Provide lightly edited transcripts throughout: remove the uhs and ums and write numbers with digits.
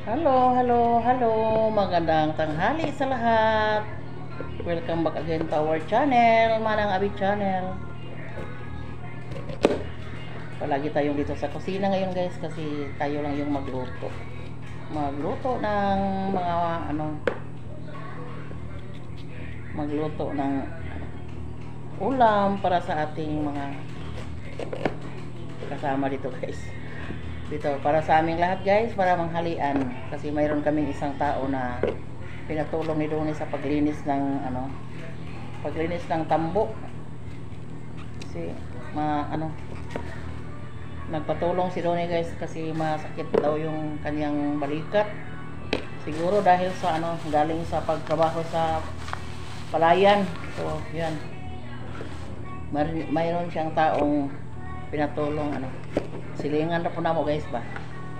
Hello, hello, hello. Magandang tanghali sa lahat. Welcome back again to our channel, Manang Abi Channel. Palagi tayong dito sa kusina ngayon guys kasi tayo lang yung magluto. Magluto ng mga magluto ng ulam para sa ating mga kasama dito guys. Dito para sa aming lahat guys, para manghalian kasi mayroon kaming isang tao na pinatulong ni Donnie sa paglinis ng paglinis ng tambo kasi nagpatulong si Donnie guys kasi masakit daw yung kanyang balikat, siguro dahil sa galing sa pagtrabaho sa palayan. So yan, mayroon siyang taong pinatulong silingan na po na mo guys ba,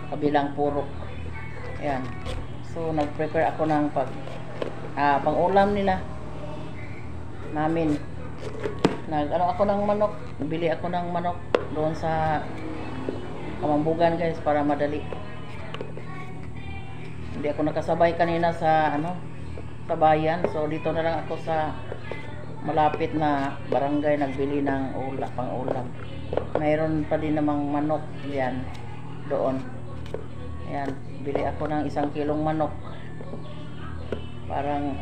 kabilang purok. Ayan, so nag-prepare ako ng pang-ulam nila namin. Ako ng manok, bili ako ng manok doon sa Kamambugan guys para madali. Hindi ako nakasabay kanina sa sa bayan, so dito na lang ako sa malapit na barangay nagbili ng pang-ulam. Mayroon pa din namang manok yan doon. Ayan, bili ako ng 1 kilong manok. Parang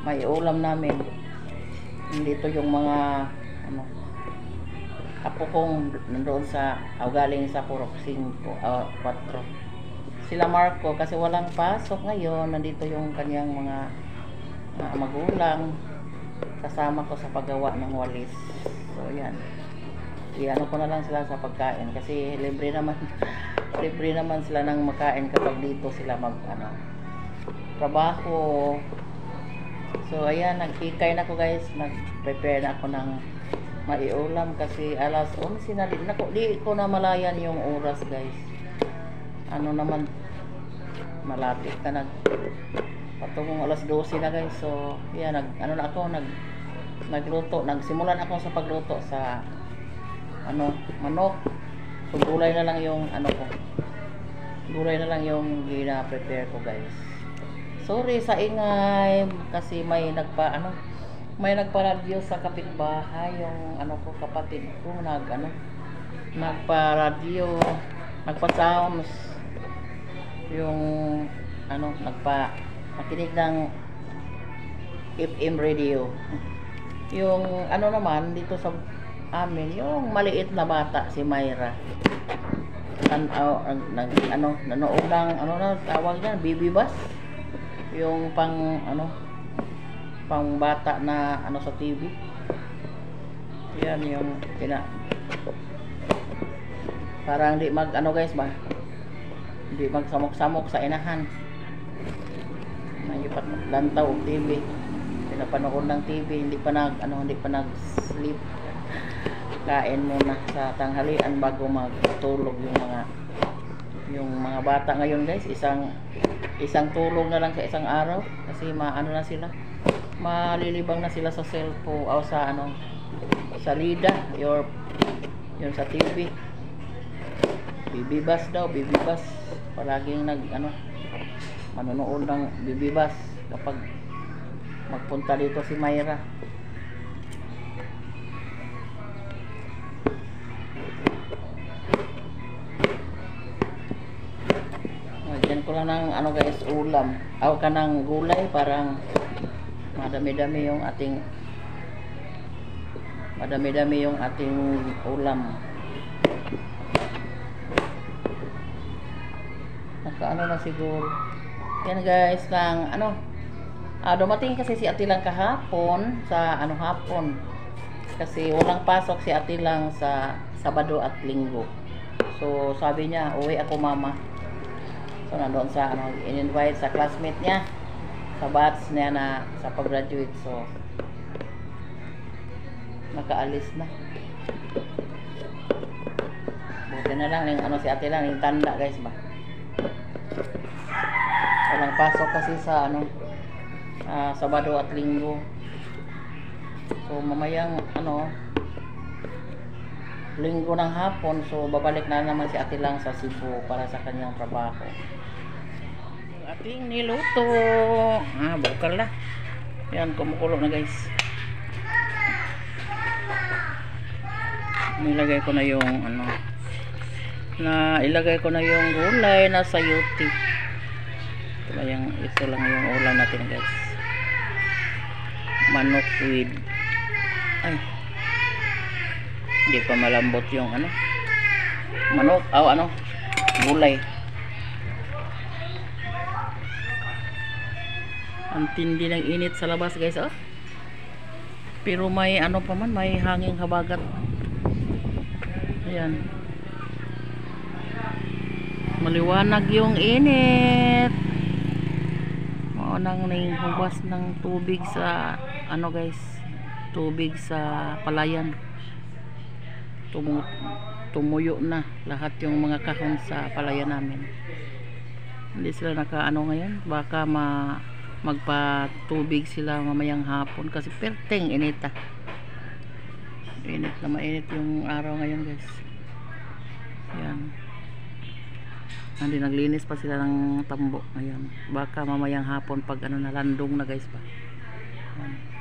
may ulam namin. Dito yung mga apo kong nandoon sa galing sa Purok 5 4. Sila Marco kasi walang pasok ngayon, nandito yung kanyang mga magulang. Kasama ko sa paggawa ng walis. So yan, ko na lang sila sa pagkain kasi libre naman sila ng makain kapag dito sila trabaho. So ayan, nagkikay na ako guys, nag-prepare na ako ng maiulam kasi alas 11 na din. Di ko na malayan yung oras guys. Naman malapit ka patungong alas 12 na guys. So yan, nagluto, nagsimulan ako sa pagluto sa manok. So gulay na lang yung gulay na lang yung gina-prepare ko guys. Sorry sa ingay kasi may nagpa-radio sa kapitbahay, yung kapatid ko nagpa-radio, nagpa-sounds, yung nakinig ng FM radio. Yung naman dito sa amin, yung maliit na bata si Myra, nanood ng tawag niyan, baby bus, yung pang bata na sa TV. Yan yung parang di guys ba, hindi magsamok-samok sa inahan. Nagipat lantaw og TV, pinapanood ng TV, hindi pa nag kain muna sa tanghalian bago magtulog yung mga bata ngayon guys. Isang tulog na lang sa isang araw kasi na sila, malilibang na sila sa cellphone o sa sa Lida, yung sa TV. Baby bus daw, baby bus, palaging manonood ng baby bus kapag magpunta dito si Myra. Lagyan ko lang ng guys, ulam kanang gulay, parang madami-dami yung ating ulam. Na siguro yan guys, lang dumating kasi si Ate lang kahapon sa hapon kasi walang pasok si Ate lang sa Sabado at Linggo. So sabi niya, uwi ako mama. So nandoon sa in-invite sa classmate niya sa batch niya na sa pag-graduate. So nakaalis na. Buti na lang yung si Ate lang yung tanda guys ba, walang pasok kasi sa Sabado at Linggo. So mamayang Linggo ng hapon, so babalik na naman si Ate lang sa Cebu para sa kanyang trabaho. Ating niluto. Bukal na. Yan, kumukulo na guys. Nilagay ko na yung ilagay ko na yung gulay na sayuti. Ito lang yung ulam natin guys. Manok with hindi pa malambot yung manok, gulay. Ang tindi ng init sa labas guys, pero may may hanging habagat. Ayan, maliwanag yung init. Nang hubas ng tubig sa guys, tubig sa palayan. Tumuyo na lahat yung mga kahon sa palayan namin. Hindi sila ngayon, baka magpatubig sila mamayang hapon kasi perteng inita. Init na mainit yung araw ngayon guys. Ayan, hindi naglinis pa sila ng tambo. Ayan, baka mamayang hapon pag nalandong na guys pa. Ayan.